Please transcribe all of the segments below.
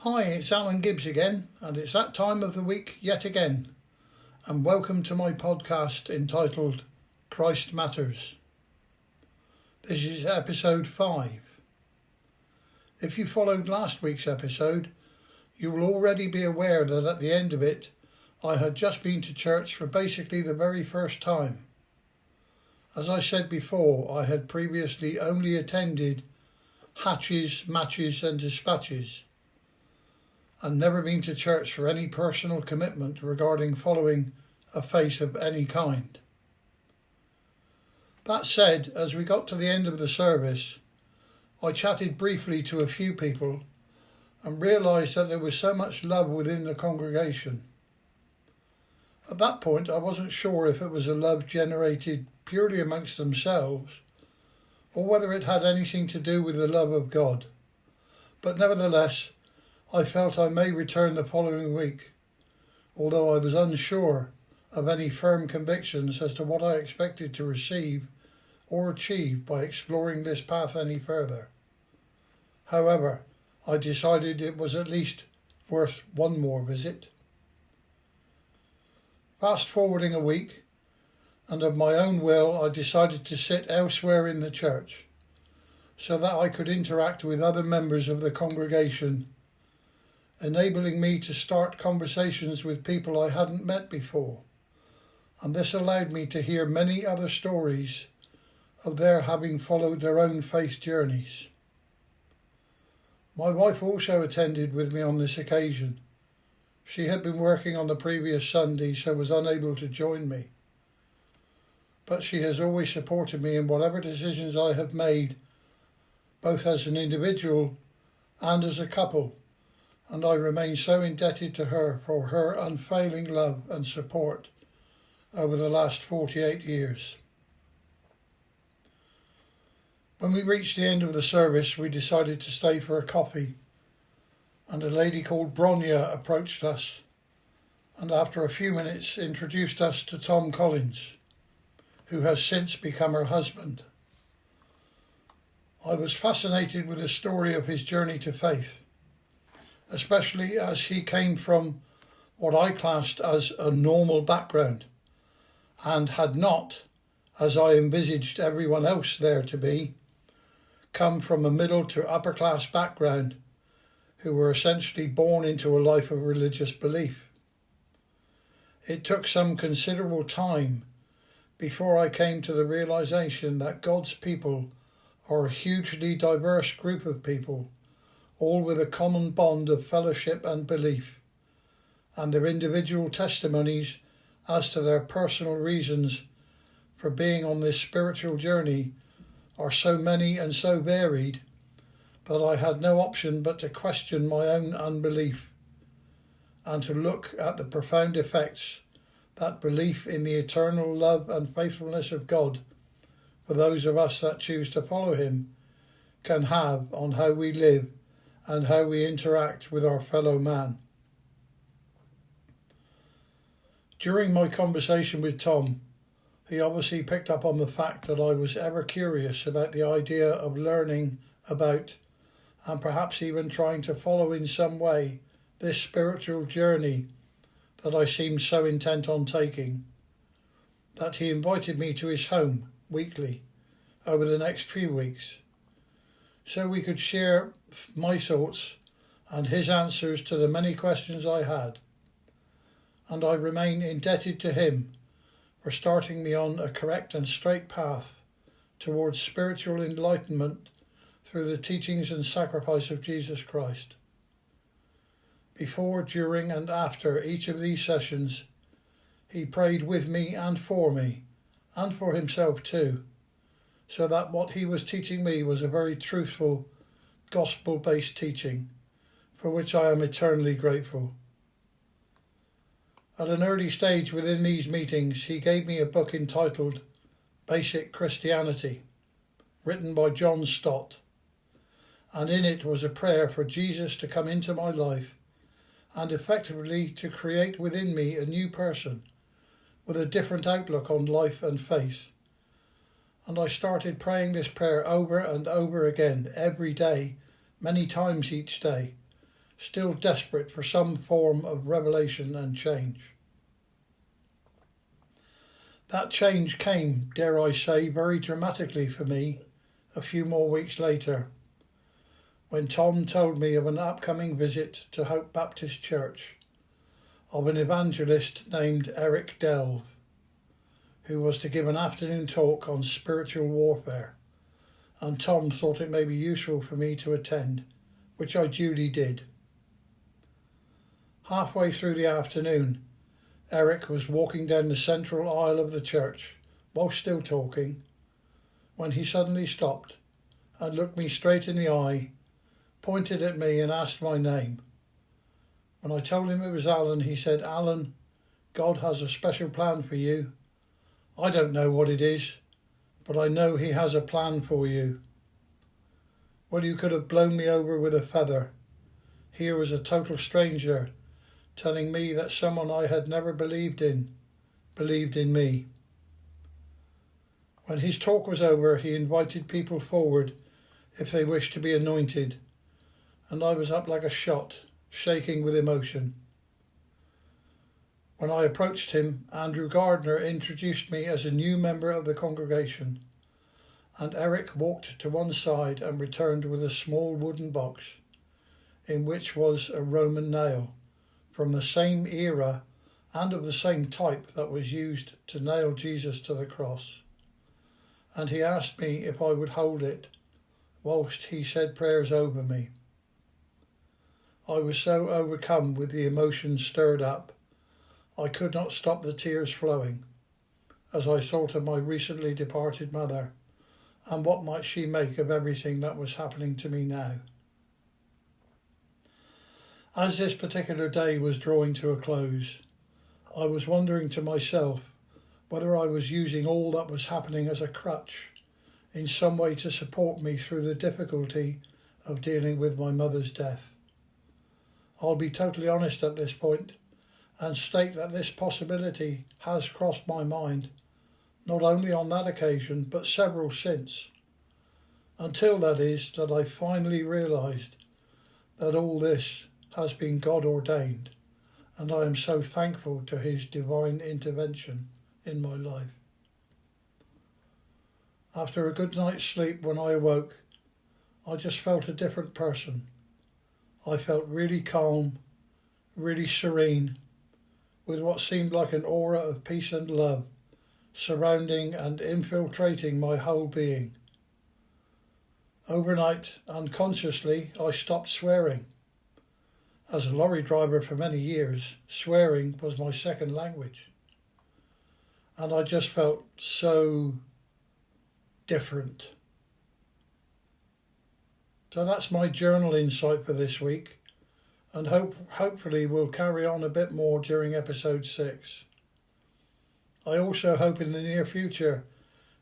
Hi, it's Alan Gibbs again, and it's that time of the week yet again. And welcome to my podcast entitled Christ Matters. This is episode 5. If you followed last week's episode, you will already be aware that at the end of it, I had just been to church for basically the very first time. As I said before, I had previously only attended hatches, matches and dispatches, and never been to church for any personal commitment regarding following a faith of any kind. That said, as we got to the end of the service, I chatted briefly to a few people and realised that there was so much love within the congregation. At that point, I wasn't sure if it was a love generated purely amongst themselves or whether it had anything to do with the love of God. But nevertheless, I felt I may return the following week, although I was unsure of any firm convictions as to what I expected to receive or achieve by exploring this path any further. However, I decided it was at least worth one more visit. Fast forwarding a week, and of my own will I decided to sit elsewhere in the church so that I could interact with other members of the congregation, enabling me to start conversations with people I hadn't met before, and this allowed me to hear many other stories of their having followed their own faith journeys. My wife also attended with me on this occasion. She had been working on the previous Sunday, so was unable to join me. But she has always supported me in whatever decisions I have made, both as an individual and as a couple, and I remain so indebted to her for her unfailing love and support over the last 48 years. When we reached the end of the service, we decided to stay for a coffee, and a lady called Bronya approached us, and after a few minutes introduced us to Tom Collins, who has since become her husband. I was fascinated with the story of his journey to faith, especially as he came from what I classed as a normal background and had not, as I envisaged everyone else there to be, come from a middle to upper class background who were essentially born into a life of religious belief. It took some considerable time before I came to the realization that God's people are a hugely diverse group of people, all with a common bond of fellowship and belief, and their individual testimonies as to their personal reasons for being on this spiritual journey are so many and so varied that I had no option but to question my own unbelief and to look at the profound effects that belief in the eternal love and faithfulness of God for those of us that choose to follow him can have on how we live and how we interact with our fellow man. During my conversation with Tom, he obviously picked up on the fact that I was ever curious about the idea of learning about and perhaps even trying to follow in some way this spiritual journey that I seemed so intent on taking, that he invited me to his home weekly over the next few weeks so we could share my thoughts and his answers to the many questions I had. And I remain indebted to him for starting me on a correct and straight path towards spiritual enlightenment through the teachings and sacrifice of Jesus Christ. Before, during and after each of these sessions, he prayed with me and for himself too, so that what he was teaching me was a very truthful, gospel-based teaching, for which I am eternally grateful. At an early stage within these meetings, he gave me a book entitled Basic Christianity, written by John Stott, and in it was a prayer for Jesus to come into my life and effectively to create within me a new person with a different outlook on life and faith. And I started praying this prayer over and over again every day, many times each day, still desperate for some form of revelation and change. That change came, dare I say, very dramatically for me a few more weeks later, when Tom told me of an upcoming visit to Hope Baptist Church of an evangelist named Eric Delve, who was to give an afternoon talk on spiritual warfare, and Tom thought it may be useful for me to attend, which I duly did. Halfway through the afternoon, Eric was walking down the central aisle of the church, while still talking, when he suddenly stopped and looked me straight in the eye, pointed at me and asked my name. When I told him it was Alan, he said, "Alan, God has a special plan for you. I don't know what it is, but I know he has a plan for you." Well, you could have blown me over with a feather. Here was a total stranger telling me that someone I had never believed in me. When his talk was over, he invited people forward if they wished to be anointed, and I was up like a shot, shaking with emotion. When I approached him, Andrew Gardner introduced me as a new member of the congregation, and Eric walked to one side and returned with a small wooden box in which was a Roman nail from the same era and of the same type that was used to nail Jesus to the cross. And he asked me if I would hold it whilst he said prayers over me. I was so overcome with the emotions stirred up, I could not stop the tears flowing as I thought of my recently departed mother and what might she make of everything that was happening to me now. As this particular day was drawing to a close, I was wondering to myself whether I was using all that was happening as a crutch in some way to support me through the difficulty of dealing with my mother's death. I'll be totally honest at this point and state that this possibility has crossed my mind, not only on that occasion but several since, until that I finally realised that all this has been God ordained, and I am so thankful to his divine intervention in my life. After a good night's sleep, when I awoke, I just felt a different person. I felt really calm, really serene, with what seemed like an aura of peace and love surrounding and infiltrating my whole being. Overnight, unconsciously, I stopped swearing. As a lorry driver for many years, swearing was my second language. And I just felt so different. So that's my journal insight for this week, and hopefully we'll carry on a bit more during episode 6. I also hope in the near future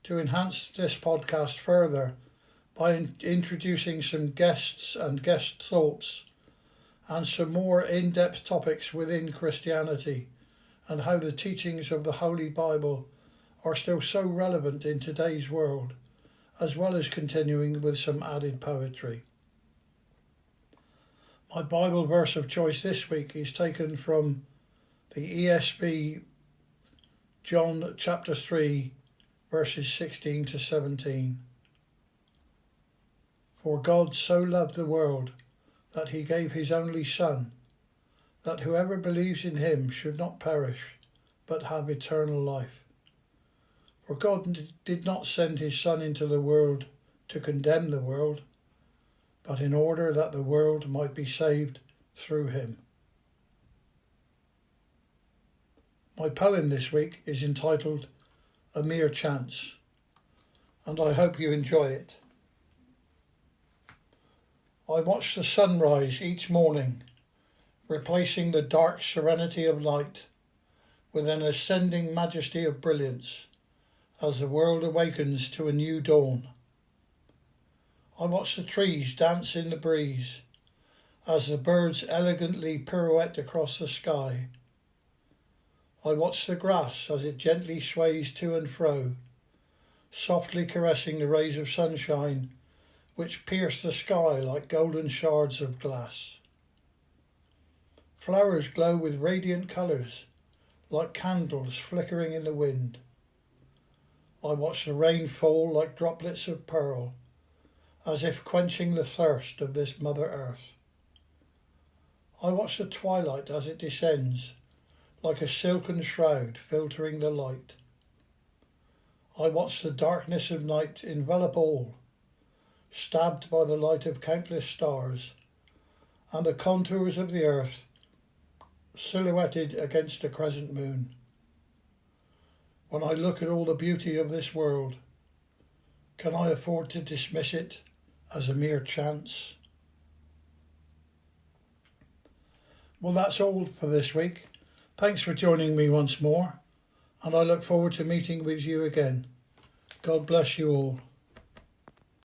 to enhance this podcast further by introducing some guests and guest thoughts and some more in-depth topics within Christianity and how the teachings of the Holy Bible are still so relevant in today's world, as well as continuing with some added poetry. My Bible verse of choice this week is taken from the ESV, John chapter 3, verses 16 to 17. For God so loved the world that he gave his only Son, that whoever believes in him should not perish, but have eternal life. For God did not send his Son into the world to condemn the world, but in order that the world might be saved through him. My poem this week is entitled A Mere Chance, and I hope you enjoy it. I watch the sunrise each morning, replacing the dark serenity of light with an ascending majesty of brilliance as the world awakens to a new dawn. I watch the trees dance in the breeze as the birds elegantly pirouette across the sky. I watch the grass as it gently sways to and fro, softly caressing the rays of sunshine which pierce the sky like golden shards of glass. Flowers glow with radiant colours, like candles flickering in the wind. I watch the rain fall like droplets of pearl, as if quenching the thirst of this Mother Earth. I watch the twilight as it descends, like a silken shroud filtering the light. I watch the darkness of night envelop all, stabbed by the light of countless stars, and the contours of the earth silhouetted against a crescent moon. When I look at all the beauty of this world, can I afford to dismiss it as a mere chance? Well, that's all for this week. Thanks for joining me once more, and I look forward to meeting with you again. God bless you all.